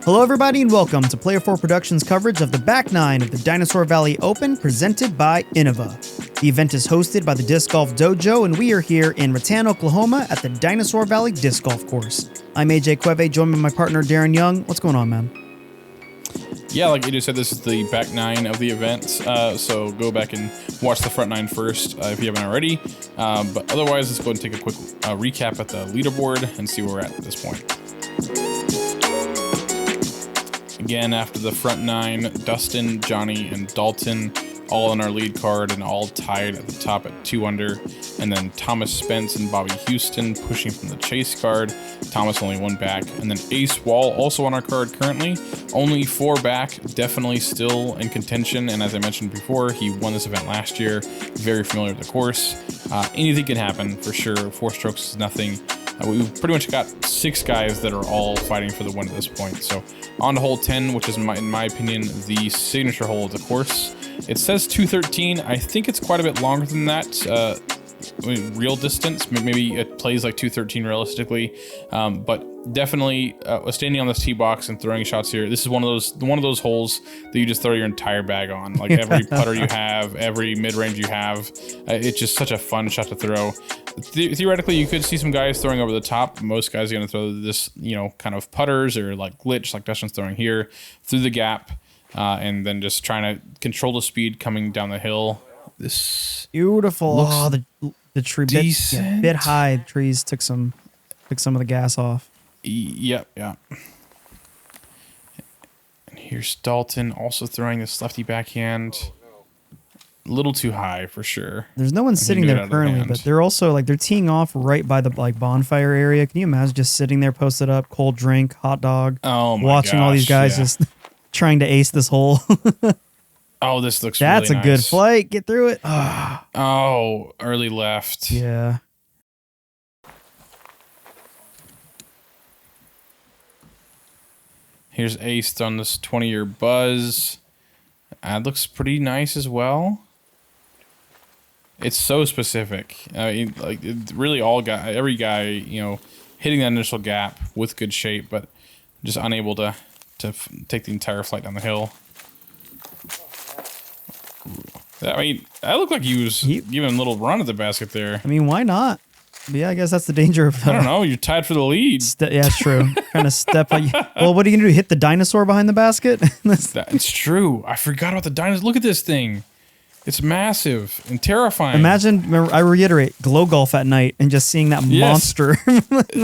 Hello everybody and welcome to Player 4 Productions coverage of the back nine of the Dinosaur Valley Open presented by Innova. The event is hosted by the Disc Golf Dojo and we are here in Rattan, Oklahoma at the Dinosaur Valley Disc Golf course. I'm AJ Cueve, joined by my partner Darren Young. What's going on, man? Yeah, like you just said, this is the back nine of the event, so go back and watch the front nine first if you haven't already. But otherwise, let's go ahead and take a quick recap at the leaderboard and see where we're at this point. Again, after the front nine, Dustin, Johnny, and Dalton all on our lead card and all tied at the top at 2 under. And then Thomas Spence and Bobby Houston pushing from the chase card. Thomas only 1 back. And then Ace Wall also on our card currently. Only 4 back, definitely still in contention. And as I mentioned before, he won this event last year. Very familiar with the course. Anything can happen for sure. 4 strokes is nothing. We've pretty much got 6 guys that are all fighting for the win at this point. So on to hole 10, which is, in my opinion, the signature hole of the course. It says 213. I think it's quite a bit longer than that. Real distance, maybe it plays like 213 realistically, but definitely standing on this tee box and throwing shots here. This is one of those holes that you just throw your entire bag on. Like every putter you have, every mid range you have, it's just such a fun shot to throw. Theoretically, you could see some guys throwing over the top. Most guys are going to throw this, kind of putters or like glitch, like Dustin's throwing here, through the gap, and then just trying to control the speed coming down the hill. This beautiful. Oh, the tree bit high. The trees took some of the gas off. Yep, yeah. And here's Dalton also throwing this lefty backhand. A little too high for sure. There's no one sitting there currently, but they're also they're teeing off right by the bonfire area. Can you imagine just sitting there posted up, cold drink, hot dog, watching all these guys just trying to ace this hole? Oh, this looks That's really a good flight. Get through it. Oh, early left. Yeah. Here's Ace on this 20-year buzz. That looks pretty nice as well. It's so specific. Really every guy, hitting that initial gap with good shape, but just unable to take the entire flight down the hill. That looked like he was giving a little run at the basket there. I mean, why not? But yeah, I guess that's the danger of... I don't know. You're tied for the lead. Yeah, it's true. Kind of step on... Well, what are you going to do? Hit the dinosaur behind the basket? That's true. I forgot about the dinosaur. Look at this thing. It's massive and terrifying. Imagine, I reiterate, glow golf at night and just seeing that monster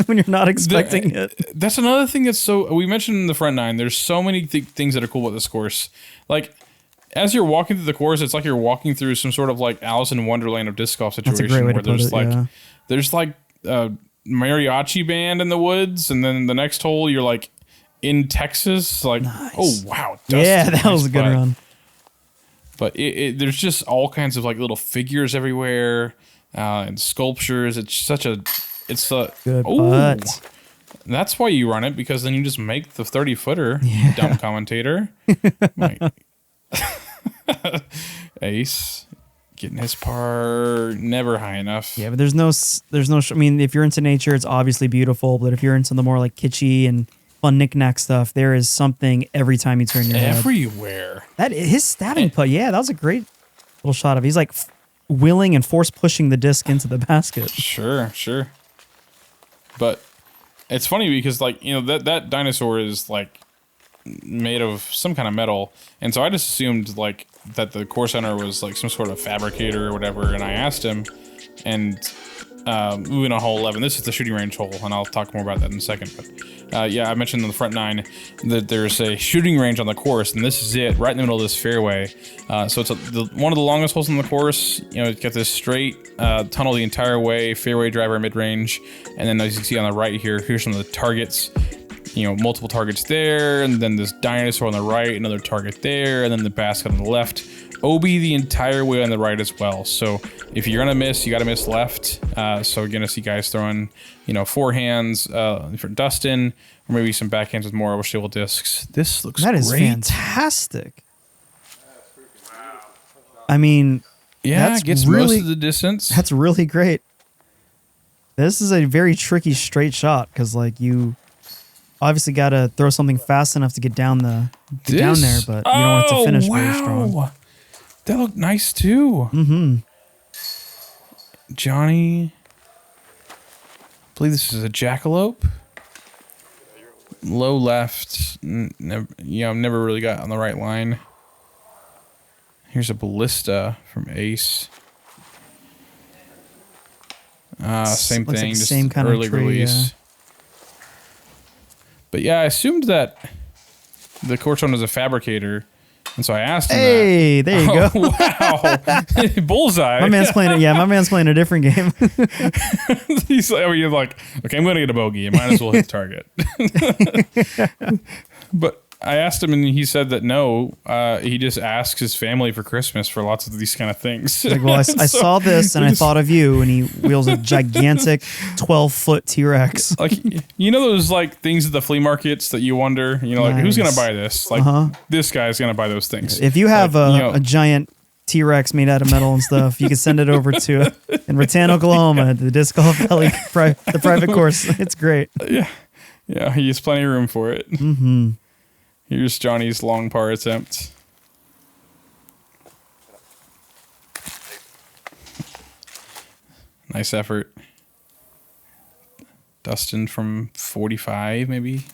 when you're not expecting it. That's another thing that's so... We mentioned in the front nine, there's so many things that are cool about this course. Like... As you're walking through the course, it's like you're walking through some sort of like Alice in Wonderland of disc golf situation. That's a great way where to put it, there's like a mariachi band in the woods, and then the next hole you're like in Texas. Like, nice. Oh wow, Dustin, that was a good run. But there's just all kinds of like little figures everywhere and sculptures. It's good putt. That's why you run it, because then you just make the 30-footer. Dumb commentator. Ace getting his par never high enough. Yeah, but there's no I mean, if you're into nature, it's obviously beautiful, but if you're into the more like kitschy and fun knick-knack stuff, there is something every time you turn your head. Everywhere. His stabbing putt, that was a great little shot of. He's like willing and force pushing the disc into the basket. Sure. But it's funny because that dinosaur is like made of some kind of metal, and so I just assumed like that the course owner was like some sort of fabricator or whatever, and I asked him, and moving on hole 11, this is the shooting range hole, and I'll talk more about that in a second, but I mentioned in the front nine that there's a shooting range on the course, and this is it right in the middle of this fairway. So it's one of the longest holes on the course. It's got this straight tunnel the entire way, fairway driver mid-range, and then as you can see on the right here's some of the targets. Multiple targets there, and then this dinosaur on the right, another target there, and then the basket on the left. OB the entire way on the right as well. So if you're gonna miss, you gotta miss left. So you're gonna see guys throwing, forehands for Dustin, or maybe some backhands with more overstable discs. This looks great. That is fantastic. I mean, it gets most of the distance. That's really great. This is a very tricky straight shot because obviously got to throw something fast enough to get down down there, but you don't want it to finish very strong. That looked nice too. Mm-hmm. Johnny, I believe this is a jackalope. Low left. Never really got on the right line. Here's a ballista from Ace. Same thing, like just same kind early of tree, release. yeah. But yeah, I assumed that the course owner was a fabricator, and so I asked him Hey, that. there you go. Wow. Bullseye. My man's playing a different game. He's like, okay, I'm going to get a bogey. I might as well hit the target. But I asked him, and he said that no, he just asks his family for Christmas for lots of these kind of things. Like, well, I saw this, and I thought of you, and he wheels a gigantic 12-foot T-Rex. Like, those like things at the flea markets that you wonder, like who's going to buy this? Like this guy's going to buy those things. If you have a giant T-Rex made out of metal and stuff, you can send it over to in Rattan, Oklahoma, the Disc Golf Valley, the private course. It's great. Yeah, he has plenty of room for it. Mm-hmm. Here's Johnny's long par attempt. Nice effort. Dustin from 45, maybe.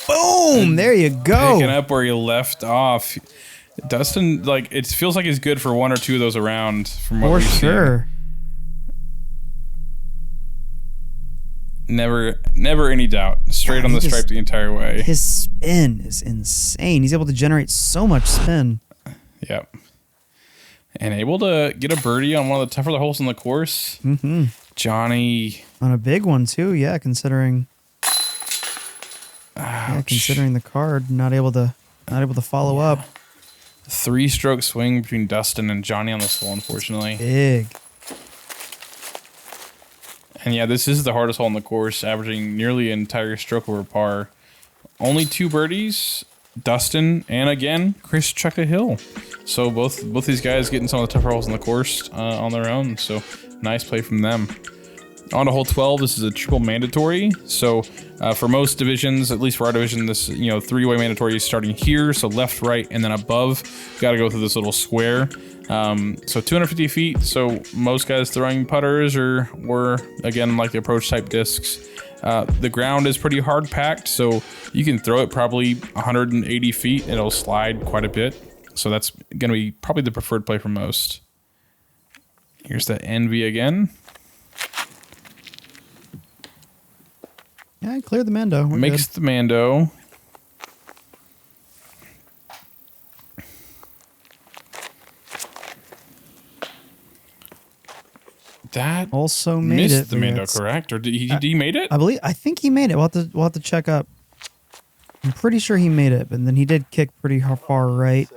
Boom! There you go. Picking up where he left off. Dustin, it feels like he's good for one or two of those around from what we've seen. For sure. Never any doubt. Straight on the stripe the entire way. His spin is insane. He's able to generate so much spin. Yep. And able to get a birdie on one of the tougher holes in the course. Mm-hmm. Johnny. On a big one, too. Yeah, considering the card. Not able to follow up. 3-stroke swing between Dustin and Johnny on this hole, unfortunately. Big. And yeah, this is the hardest hole in the course, averaging nearly an entire stroke over par. Only 2 birdies, Dustin and again Chris Chuckahill. So both these guys getting some of the tougher holes in the course on their own. So nice play from them. On to hole 12, this is a triple mandatory. So for most divisions, at least for our division, this 3-way mandatory is starting here. So left, right, and then above. Got to go through this little square. So 250 feet. So most guys throwing putters were again like the approach type discs. The ground is pretty hard packed, so you can throw it probably 180 feet. It'll slide quite a bit. So that's going to be probably the preferred play for most. Here's that Envy again. Yeah, I cleared the Mando. Makes the Mando. That also missed the Mando, correct? Or did he made it? I think he made it. We'll have to check up. I'm pretty sure he made it, but then he did kick pretty far right.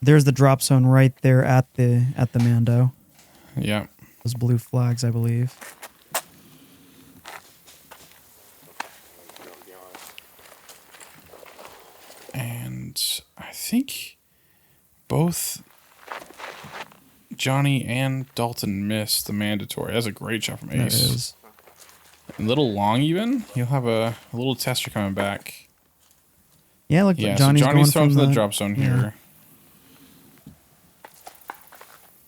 There's the drop zone right there at the Mando. Yeah. Those blue flags, I believe. And I think both Johnny and Dalton missed the mandatory. That's a great shot from Ace. That is. A little long even. He'll have a little tester coming back. Yeah, look, yeah, Johnny's so Johnny's throwing from the drop zone here.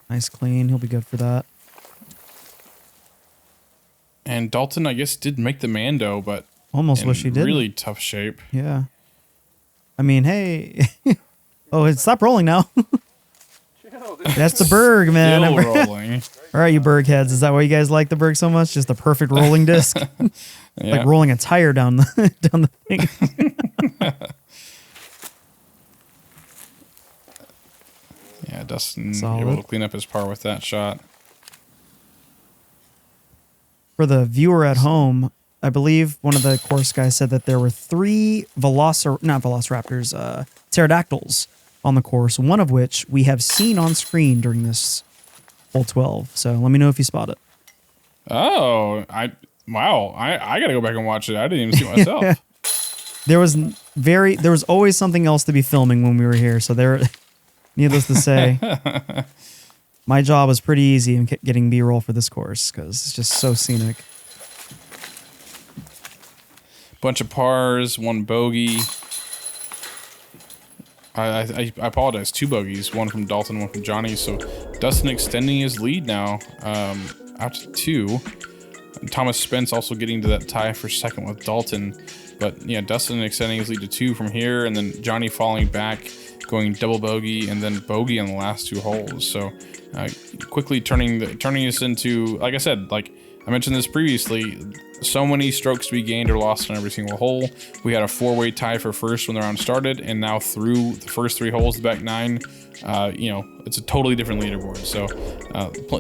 Nice clean. He'll be good for that. And Dalton, I guess, did make the Mando, but almost wish he did. Really tough shape. Yeah. I mean, hey. Oh, stop rolling now. That's the Berg, man. Still rolling. All right, you Berg heads. Is that why you guys like the Berg so much? Just the perfect rolling disc? Yeah. Like rolling a tire down the thing. Yeah, Dustin Solid. able to clean up his par with that shot. For the viewer at home, I believe one of the course guys said that there were 3 pterodactyls on the course, one of which we have seen on screen during this hole 12. So let me know if you spot it. Oh, wow. I got to go back and watch it. I didn't even see myself. There was always something else to be filming when we were here. So needless to say, my job was pretty easy in getting B-roll for this course because it's just so scenic. bunch of pars, 1 bogey. I apologize, 2 bogeys, 1 from Dalton, 1 from Johnny. So Dustin extending his lead now out to 2. Thomas Spence also getting to that tie for second with Dalton. But yeah, Dustin extending his lead to 2 from here, and then Johnny falling back, going double bogey, and then bogey on the last 2 holes. So quickly turning this into, like I said, like I mentioned this previously, so many strokes to be gained or lost on every single hole. We had a 4-way tie for first when the round started, and now through the first 3 holes, the back 9, you know, it's a totally different leaderboard. So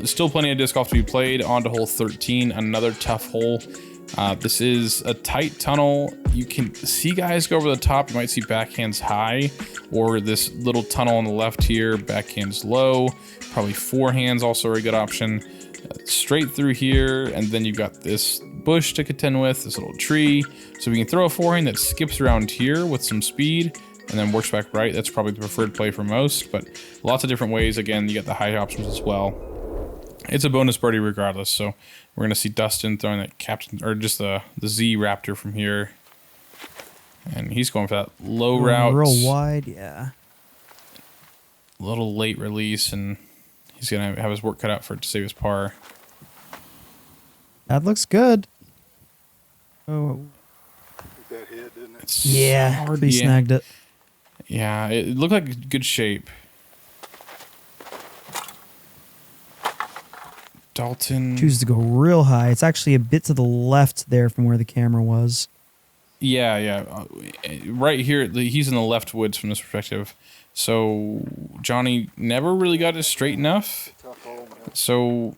still plenty of disc golf to be played. On to hole 13, another tough hole. This is a tight tunnel. You can see guys go over the top. You might see backhands high, or this little tunnel on the left here, backhands low. Probably forehands also a good option. Straight through here, and then you've got this bush to contend with, this little tree. So we can throw a forehand that skips around here with some speed and then works back right. That's probably the preferred play for most, but lots of different ways. Again, you got the high options as well. It's a bonus birdie regardless. So we're gonna see Dustin throwing that captain, or just the Z Raptor from here, and he's going for that low route, real wide. Yeah, a little late release, and he's gonna have his work cut out for it to save his par. That looks good. Oh, That hit, didn't it? It's yeah, hard, he snagged it. Yeah, it looked like good shape. Dalton Chooses to go real high. It's actually a bit to the left there from where the camera was. Yeah. Right here, he's in the left woods from this perspective. So Johnny never really got it straight enough. Tough hole, man. So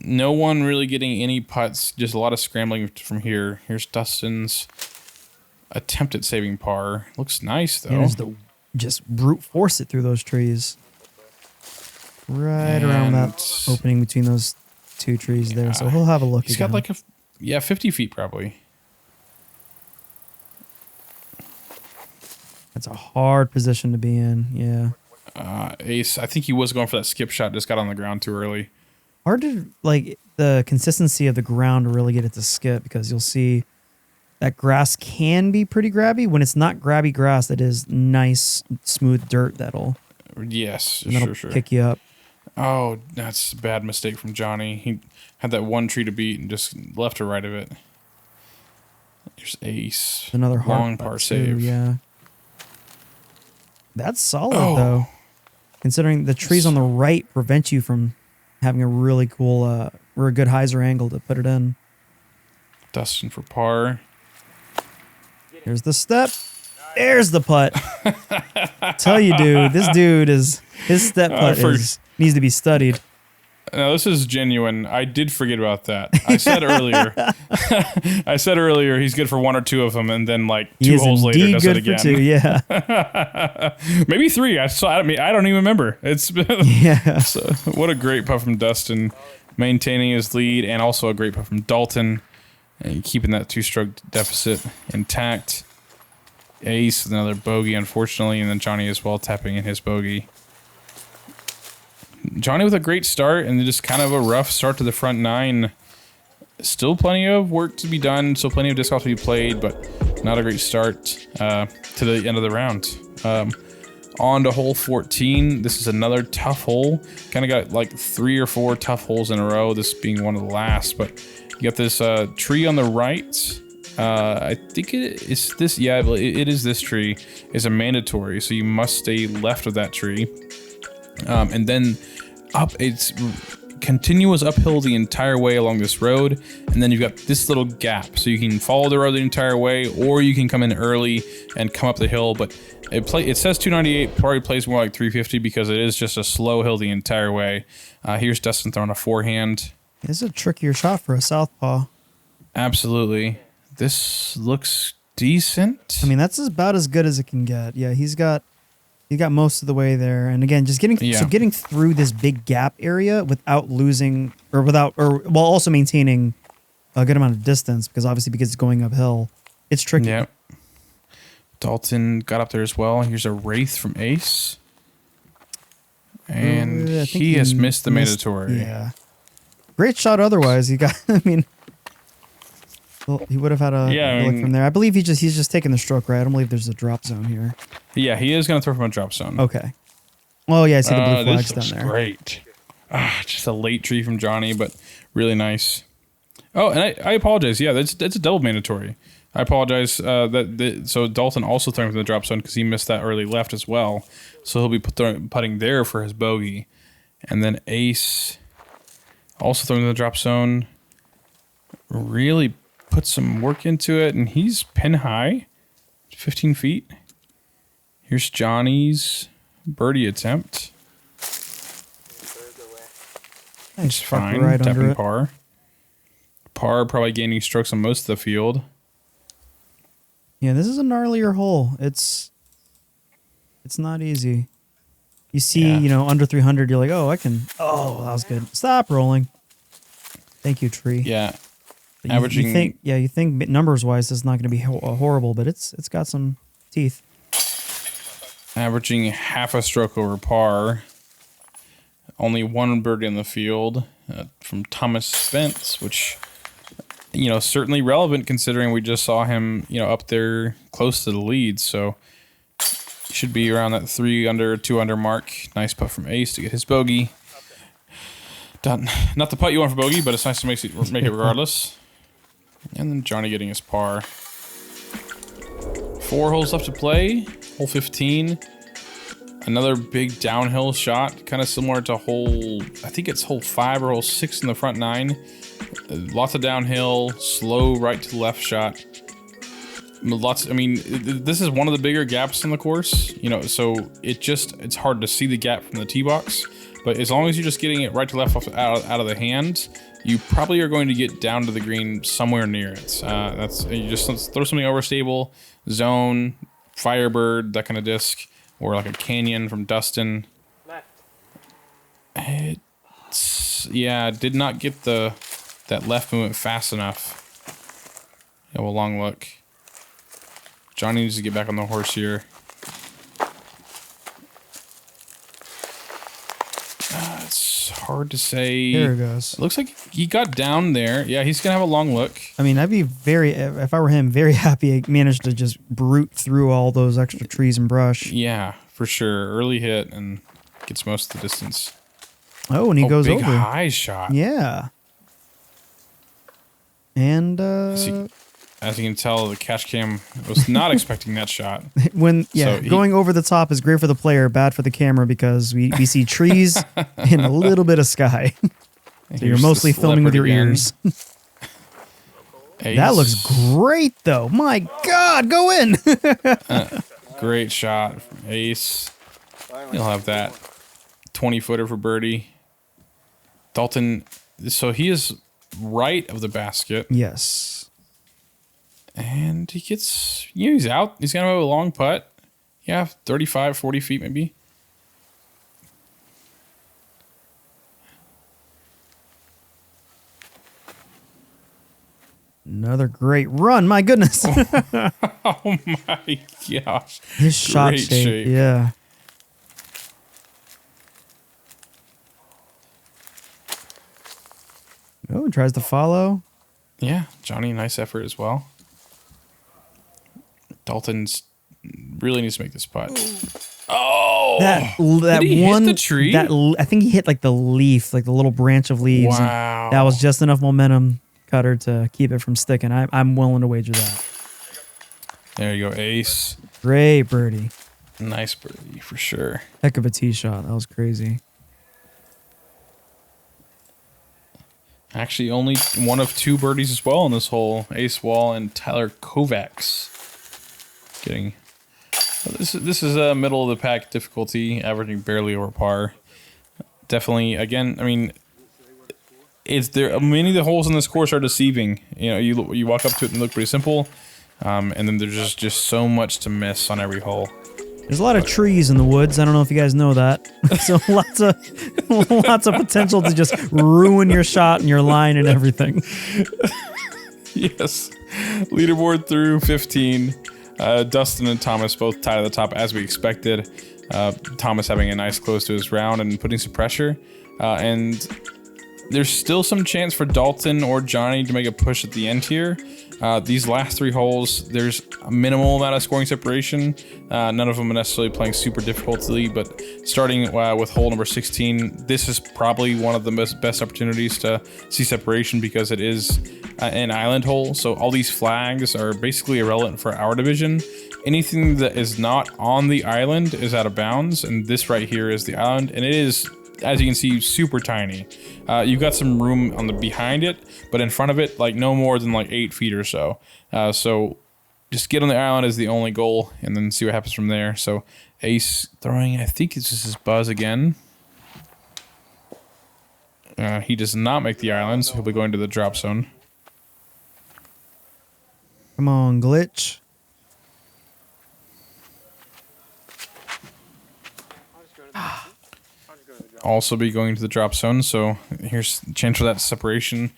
no one really getting any putts, just a lot of scrambling from here. Here's Dustin's attempt at saving par. Looks nice, though. And just brute force it through those trees. Right around that opening between those 2 trees there. So he'll have a look. He's got like 50 feet probably. That's a hard position to be in. Yeah. Ace, I think he was going for that skip shot, just got on the ground too early. Hard to, like, the consistency of the ground to really get it to skip, because you'll see that grass can be pretty grabby. When it's not grabby grass, that is nice, smooth dirt that'll Sure. pick you up. Oh, that's a bad mistake from Johnny. He had that 1 tree to beat and just left or right of it. Here's Ace. Another hard long par too, save. Yeah. That's solid, though. Considering the trees on the right prevent you from having a really cool, or a good hyzer angle to put it in. Dustin for par. Here's the step. There's the putt. Tell you, dude, his step putt needs to be studied. Now, this is genuine. I did forget about that. I said earlier, he's good for 1 or 2 of them, and then like 2 holes later does it again. For 2, yeah. Maybe 3. I don't even remember. It's yeah. So, what a great putt from Dustin, maintaining his lead, and also a great putt from Dalton, and keeping that 2-stroke deficit intact. Ace, another bogey, unfortunately, and then Johnny as well tapping in his bogey. Johnny with a great start, and just kind of a rough start to the front 9. Still plenty of work to be done, still plenty of disc golf to be played, but not a great start to the end of the round. On to hole 14. This is another tough hole. Kind of got like 3 or 4 tough holes in a row, this being one of the last, but you got this tree on the right. I think it is this. Yeah, it is this tree. Is a mandatory, so you must stay left of that tree. And then up, it's continuous uphill the entire way along this road, and then you've got this little gap, so you can follow the road the entire way, or you can come in early and come up the hill. But it says 298, probably plays more like 350 because it is just a slow hill the entire way. Here's Dustin throwing a forehand. This is a trickier shot for a southpaw. Absolutely. This looks decent. I mean, that's about as good as it can get. Yeah, he got most of the way there, and again, just getting through this big gap area without losing, or while also maintaining a good amount of distance, because it's going uphill, it's tricky. Yeah. Dalton got up there as well. Here's a wraith from Ace, and he has missed the mandatory. Yeah, great shot. Otherwise, he got. I mean, Well, he would have had a look from there. I believe he's just taking the stroke right. I don't believe there's a drop zone here. Yeah, he is going to throw from a drop zone. Okay. Oh yeah, I see the blue flags down there. Great. Just a late tree from Johnny, but really nice. Oh, and I apologize. Yeah, that's a double mandatory. I apologize. So Dalton also throwing from the drop zone because he missed that early left as well. So he'll be putting there for his bogey, and then Ace also throwing in the drop zone. Really put some work into it, and he's pin high, 15 feet. Here's Johnny's birdie attempt. Nice, fine, right under tapping it. par. Par probably gaining strokes on most of the field. Yeah, this is a gnarlier hole. It's not easy. You see, under 300, you're like, oh, I can. Oh, that was good. Stop rolling. Thank you, tree. Yeah. Averaging. You think numbers wise, it's not going to be horrible, but it's got some teeth. Averaging half a stroke over par. Only one birdie in the field from Thomas Spence, which, certainly relevant considering we just saw him, up there close to the lead. So should be around that 3 under, 2 under mark. Nice putt from Ace to get his bogey. Done. Not the putt you want for bogey, but it's nice to make it regardless. And then Johnny getting his par. 4 holes left to play. Hole 15. Another big downhill shot, kind of similar to hole 5 or hole 6 in the front 9. Lots of downhill, slow right to left shot. This is one of the bigger gaps in the course, so it's hard to see the gap from the tee box. But as long as you're just getting it right to left out of the hand, you probably are going to get down to the green somewhere near it. You just throw something overstable, zone, Firebird, that kind of disc, or like a Canyon from Dustin. Did not get that left movement fast enough. Yeah, well, long look. Johnny needs to get back on the horse here. It's hard to say. There it goes. It looks like he got down there. Yeah, he's going to have a long look. I mean, I'd be if I were him, very happy I managed to just brute through all those extra trees and brush. Yeah, for sure. Early hit and gets most of the distance. Oh, and he goes big over. High shot. Yeah. And as you can tell, the catch cam was not expecting that shot. Going over the top is great for the player, bad for the camera because we see trees and a little bit of sky. So you're mostly filming with your ears. That looks great, though. My God, go in. Great shot from Ace. He'll have that 20-footer for birdie. Dalton, so he is right of the basket. Yes. And he gets, he's out. He's going to have a long putt. Yeah, 35, 40 feet maybe. Another great run. My goodness. Oh my gosh. His shot Great shape. Yeah. Oh, tries to follow. Yeah, Johnny, nice effort as well. Dalton's really needs to make this putt. Oh, that did he one hit the tree? I think he hit like the leaf, like the little branch of leaves. Wow, that was just enough momentum cutter to keep it from sticking. I'm willing to wager that. There you go, Ace. Great birdie. Nice birdie for sure. Heck of a tee shot. That was crazy. Actually, only one of 2 birdies as well in this hole. Ace Wall and Tyler Kovacs. Getting this is a middle of the pack difficulty, averaging barely over par. Definitely, again, I mean, it's there. Many of the holes in this course are deceiving. You walk up to it and look pretty simple, and then there's just so much to miss on every hole. There's a lot of trees in the woods. I don't know if you guys know that. So lots of potential to just ruin your shot and your line and everything. Yes. Leaderboard through 15. Dustin and Thomas both tied at the top as we expected. Thomas having a nice close to his round and putting some pressure. And there's still some chance for Dalton or Johnny to make a push at the end here. These last 3 holes, there's a minimal amount of scoring separation. None of them are necessarily playing super difficultly, but starting with hole number 16, this is probably one of the best opportunities to see separation because it is an island hole. So all these flags are basically irrelevant for our division. Anything that is not on the island is out of bounds, and this right here is the island, and it is, as you can see, super tiny. You've got some room on the behind it, but in front of it, like no more than like 8 feet or so. So just get on the island is the only goal, and then see what happens from there. So Ace throwing, I think it's just his buzz again. He does not make the island, so he'll be going to the drop zone. Come on, glitch. Also be going to the drop zone, so here's a chance for that separation.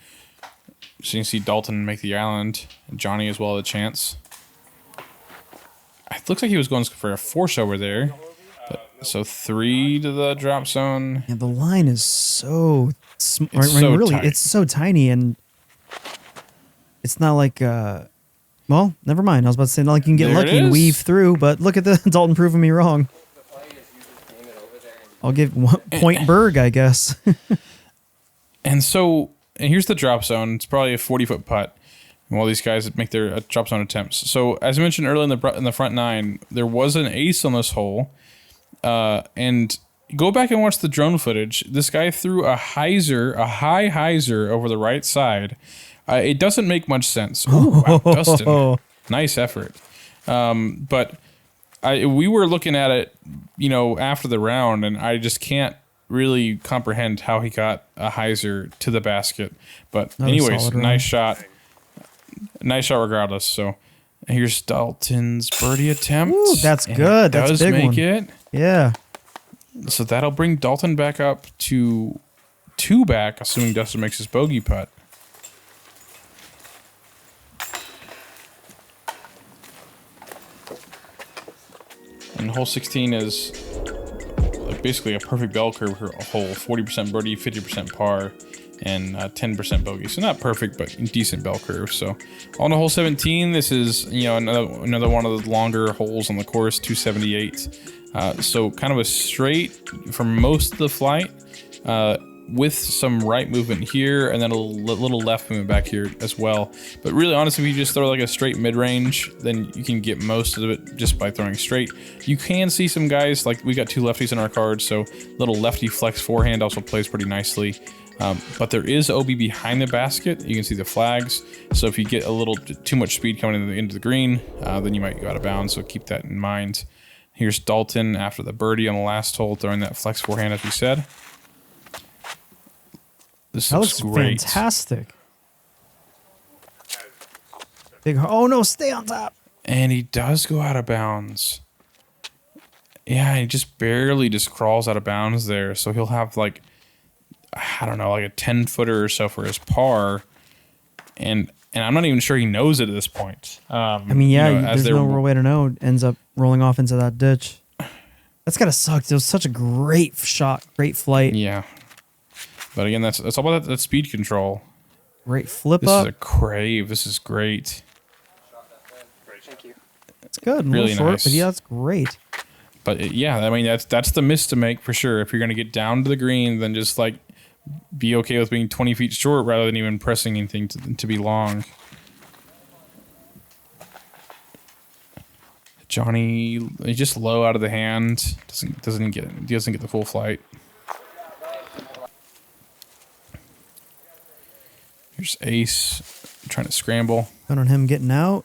So you can see Dalton make the island, and Johnny as well a chance. It looks like he was going for a force over there. But, so 3 to the drop zone. Yeah, the line is so small. Tight. It's so tiny, and it's not like well, never mind. I was about to say, not like you can get There lucky it and is. weave through, but look at the Dalton proving me wrong. I'll give point Berg, I guess. And here's the drop zone. It's probably a 40-foot putt. And all these guys make their drop zone attempts. So as I mentioned earlier in the front 9, there was an ace on this hole. And go back and watch the drone footage. This guy threw a high hyzer over the right side. It doesn't make much sense. Ooh, wow, Dustin, nice effort. But we were looking at it, after the round, and I just can't really comprehend how he got a hyzer to the basket. But anyways, nice shot. Nice shot regardless. So here's Dalton's birdie attempt. Ooh, that's good. That's a big one. It. Yeah. So that'll bring Dalton back up to 2 back, assuming Dustin makes his bogey putt. And hole 16 is like basically a perfect bell curve hole, 40% birdie, 50% par, and 10% bogey. So not perfect, but decent bell curve. So on to hole 17, this is another one of the longer holes on the course, 278. So kind of a straight for most of the flight, with some right movement here and then a little left movement back here as well. But really, honestly, if you just throw like a straight mid-range, then you can get most of it just by throwing straight. You can see some guys, like we got 2 lefties in our card, so little lefty flex forehand also plays pretty nicely. But there is OB behind the basket. You can see the flags. So if you get a little too much speed coming into the green, then you might go out of bounds. So keep that in mind. Here's Dalton after the birdie on the last hole, throwing that flex forehand, as we said. This looks great. Fantastic. Oh no, stay on top. And he does go out of bounds. Yeah, he just barely crawls out of bounds there. So he'll have like, I don't know, like a 10-footer or so for his par. And I'm not even sure he knows it at this point. There's no real way to know. It ends up rolling off into that ditch. That's gotta suck. It was such a great shot, great flight. Yeah. But again, that's all about that speed control. Great flip this up. This is a crave. This is great. Thank you. It's good. Really short, nice. But yeah, that's great. But that's the miss to make for sure. If you're going to get down to the green, then just like be okay with being 20 feet short rather than even pressing anything to be long. Johnny, he's just low out of the hand. Doesn't get the full flight. Here's Ace trying to scramble. Count on him getting out.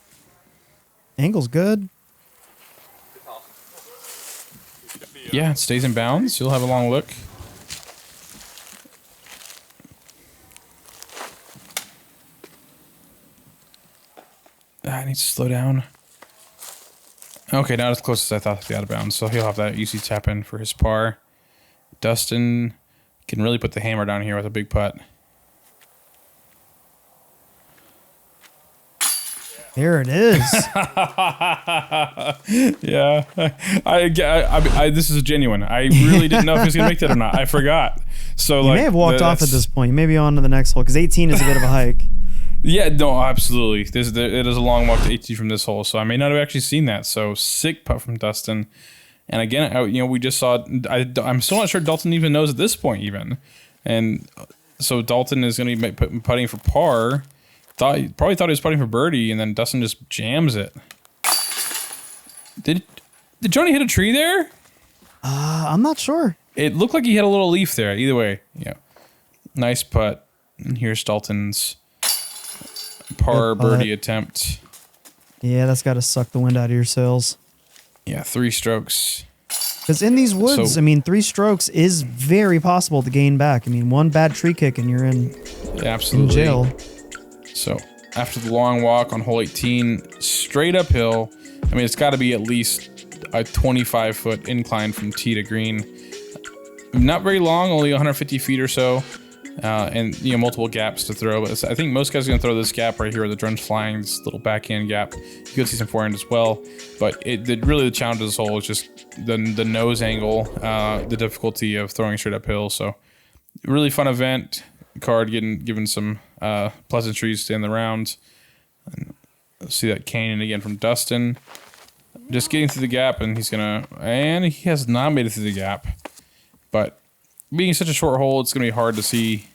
Angle's good. Yeah, it stays in bounds. You'll have a long look. I need to slow down. Okay, not as close as I thought to be out of bounds, so he'll have that easy tap in for his par. Dustin can really put the hammer down here with a big putt. There it is. Yeah, I this is genuine. I really didn't know if he was gonna make that or not. I forgot. So you may have walked off at this point. You may be on to the next hole because 18 is a bit of a hike. Yeah, no, absolutely. It is a long walk to 18 from this hole, so I may not have actually seen that. So sick putt from Dustin. And again, we just saw. I'm still not sure Dalton even knows at this point, even. And so Dalton is going to be putting for par. Probably thought he was putting for birdie, and then Dustin just jams it. Did Johnny hit a tree there? I'm not sure. It looked like he hit a little leaf there. Either way, yeah. Nice putt. And here's Dalton's par birdie attempt. Yeah, that's got to suck the wind out of your sails. Yeah, 3 strokes. Because in these woods, I mean, 3 strokes is very possible to gain back. I mean, one bad tree kick and you're in jail. So after the long walk on hole 18, straight uphill. I mean, it's got to be at least a 25-foot incline from tee to green. Not very long, only 150 feet or so. And multiple gaps to throw. But I think most guys are going to throw this gap right here where the drum's flying, this little backhand gap. You could see some forehand as well. But really the challenge of this hole is just the nose angle, the difficulty of throwing straight uphill. So really fun event. Card given some pleasantries to end the round. And see that canyon again from Dustin. Just getting through the gap, and he has not made it through the gap. But being such a short hole, it's going to be hard to see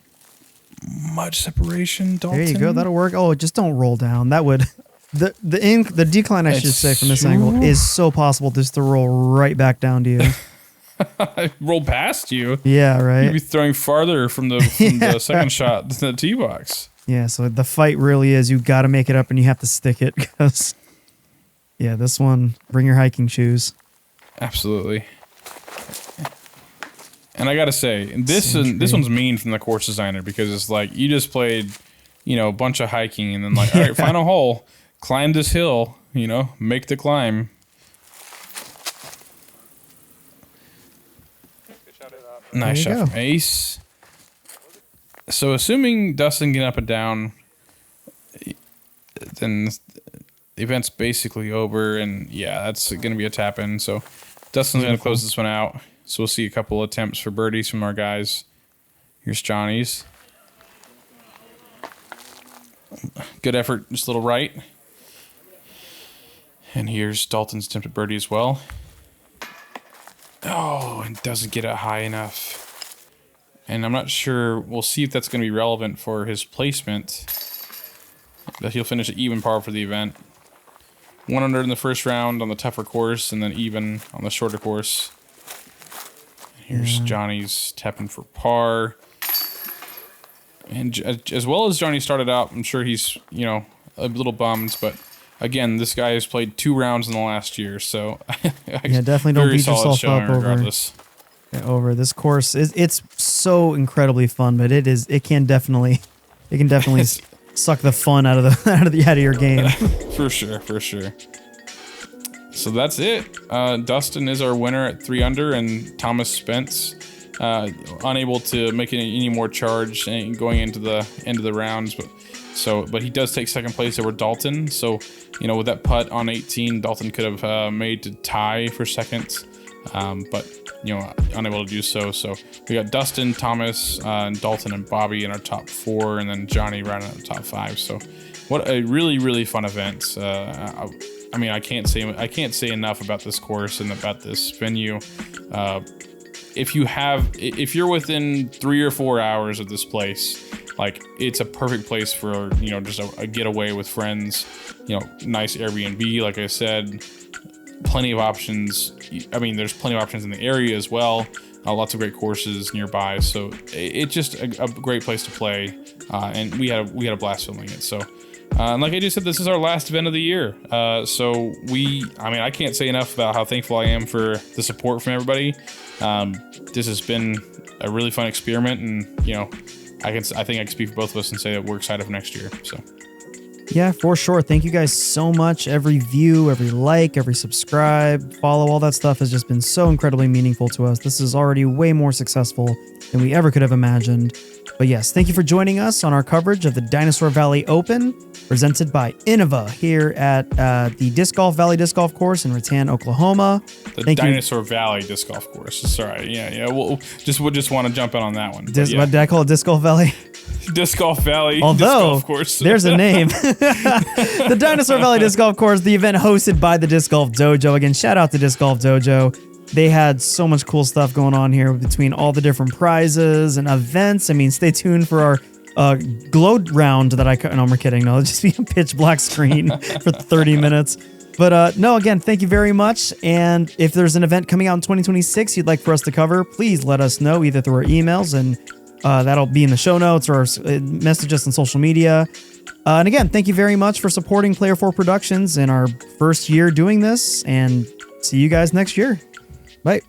much separation, Dalton. There you go. That'll work. Oh, just don't roll down. That would... The decline, I should say, from this angle is so possible just to roll right back down to you. Roll past you. Yeah, right. You'd be throwing farther from the second shot to the tee box. Yeah, so the fight really is you got to make it up and you have to stick it because, yeah, this one, bring your hiking shoes. Absolutely. And I got to say, this one's mean from the course designer because it's like you just played, a bunch of hiking and then all right, final hole, climb this hill, make the climb. Nice shot from Ace. So assuming Dustin get up and down, then the event's basically over, and yeah, that's going to be a tap in. So Dustin's going to close this one out. So we'll see a couple attempts for birdies from our guys. Here's Johnny's. Good effort, just a little right. And here's Dalton's attempt at birdie as well. Oh, and doesn't get it high enough. And I'm not sure. We'll see if that's going to be relevant for his placement. But he'll finish at even par for the event. 1 under in the first round on the tougher course, and then even on the shorter course. Here's Johnny's tapping for par. And as well as Johnny started out, I'm sure he's, a little bummed. But again, this guy has played 2 rounds in the last year. So yeah, definitely don't beat yourself up over this course. It's so incredibly fun, but it can definitely suck the fun out of your game. For sure. So that's it. Dustin is our winner at 3 under, and Thomas Spence unable to make any more charge going into the end of the rounds. But he does take second place over Dalton. So with that putt on 18, Dalton could have made to tie for second, but unable to do so. So we got Dustin, Thomas, Dalton, and Bobby in our top 4, and then Johnny rounding out the top 5. So what a really, really fun event. I mean, I can't say enough about this course and about this venue. If you're within 3 or 4 hours of this place, it's a perfect place for just a getaway with friends. Nice Airbnb, like I said. Plenty of options. I mean, there's plenty of options in the area as well. Lots of great courses nearby. So it's just a great place to play. And we had a blast filming it. So, like I just said, this is our last event of the year. So I can't say enough about how thankful I am for the support from everybody. This has been a really fun experiment, and I think I can speak for both of us and say that we're excited for next year. So. Yeah, for sure. Thank you guys so much. Every view, every like, every subscribe, follow, all that stuff has just been so incredibly meaningful to us. This is already way more successful than we ever could have imagined. But yes, thank you for joining us on our coverage of the Dinosaur Valley Open, presented by Innova here at the Valley Disc Golf course in Rattan, Oklahoma. The Dinosaur Valley Disc Golf course. Sorry. Yeah. We'll just want to jump in on that one. Did I call it Disc Golf Valley? Disc Golf Valley Although, Disc Golf Course. There's a name. The Dinosaur Valley Disc Golf Course, the event hosted by the Disc Golf Dojo. Again, shout out to Disc Golf Dojo. They had so much cool stuff going on here between all the different prizes and events. I mean, stay tuned for our glow round that no, I'm kidding. No, it'll just be a pitch black screen for 30 minutes. But no, again, thank you very much. And if there's an event coming out in 2026 you'd like for us to cover, please let us know either through our emails, and that'll be in the show notes, or message us on social media. And again, thank you very much for supporting Player 4 Productions in our first year doing this, and see you guys next year. Bye.